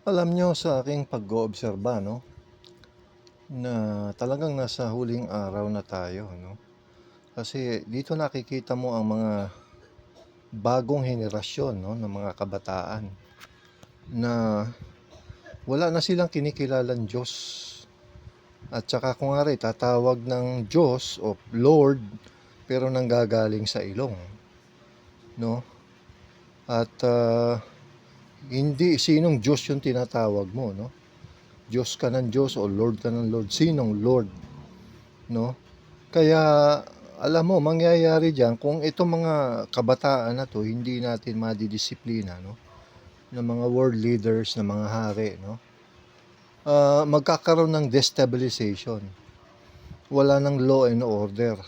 Alam nyo sa aking pag-oobserba, no, na talagang nasa huling araw na tayo, no? Kasi dito nakikita mo ang mga bagong henerasyon, no, ng mga kabataan na wala na silang kinikilalang Diyos. At saka kung nga rin, tatawag ng Diyos o Lord, pero nanggagaling sa ilong, no? At hindi sinong Diyos yung tinatawag mo, no? Diyos ka ng Diyos o Lord ka ng Lord. Sinong Lord, no? Kaya alam mo, mangyayari diyan kung itong mga kabataan na to hindi natin madidisiplina, no? Ng mga world leaders, ng mga hari, no? Magkakaroon ng destabilization. Wala ng law and order.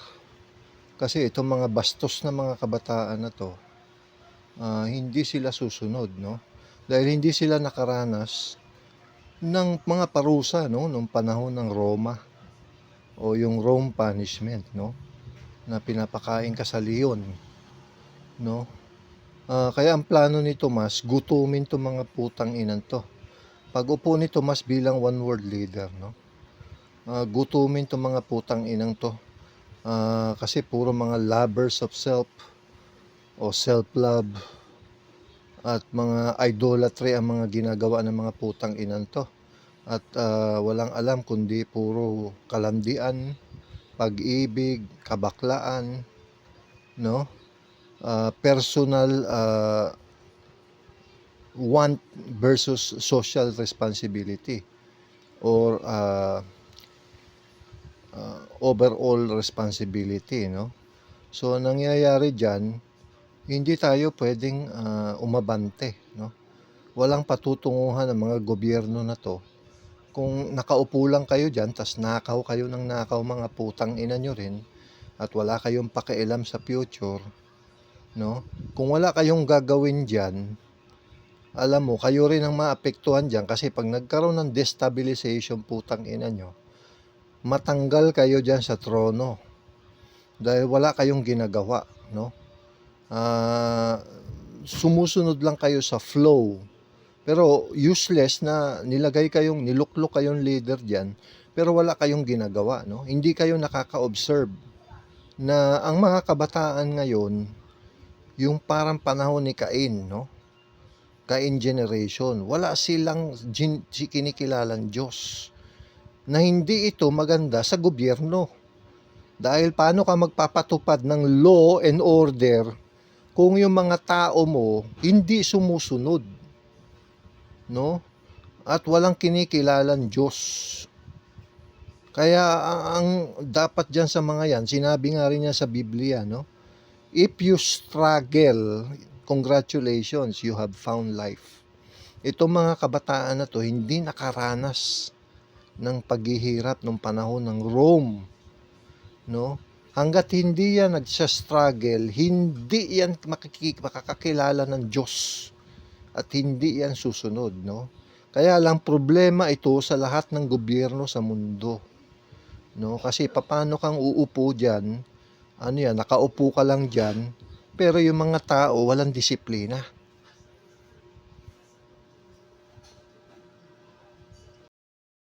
Kasi itong mga bastos na mga kabataan na to, hindi sila susunod, no? Dahil hindi sila nakaranas ng mga parusa, no? Nung panahon ng Roma o yung Rome punishment, no? Na pinapakain ka sa leon, no? Kaya ang plano ni Tomas, gutumin to mga putang inan to. Pag upo ni Tomas bilang one world leader, no? Gutumin to mga putang inang to. Kasi puro mga lovers of self o self-love at mga idolatry ang mga ginagawa ng mga putang inan to. At walang alam kundi puro kalandian, pag-ibig, kabaklaan, no? Personal want versus social responsibility or overall responsibility, no? So nangyayari diyan, hindi tayo pwedeng umabante, no? Walang patutunguhan ng mga gobyerno na to. Kung nakaupo lang kayo diyan, tas nakaw kayo ng nakaw, mga putang ina nyo rin, at wala kayong pakialam sa future, no? Kung wala kayong gagawin diyan, alam mo, kayo rin ang maapektuhan diyan kasi pag nagkaroon ng destabilization, putang ina nyo, matanggal kayo diyan sa trono dahil wala kayong ginagawa, no? Sumusunod lang kayo sa flow. Pero useless na nilagay kayong, niluklok kayong leader diyan, pero wala kayong ginagawa, no? Hindi kayo nakaka-observe na ang mga kabataan ngayon, yung parang panahon ni Cain, no? Cain generation, wala silang kinikilalang Diyos. Na hindi ito maganda sa gobyerno. Dahil paano ka magpapatupad ng law and order kung yung mga tao mo hindi sumusunod, no? At walang kinikilalang Diyos. Kaya ang dapat diyan sa mga yan, sinabi nga rin niya sa Biblia, no? If you struggle, congratulations, you have found life. Itong mga kabataan na to hindi nakaranas ng paghihirap ng panahon ng Rome, no? Hanggat hindi yan nagsa-struggle, hindi yan makakakilala ng Diyos at hindi yan susunod, no? Kaya lang problema ito sa lahat ng gobyerno sa mundo, no? Kasi paano kang uupo diyan, ano yan, nakaupo ka lang diyan, pero yung mga tao walang disiplina.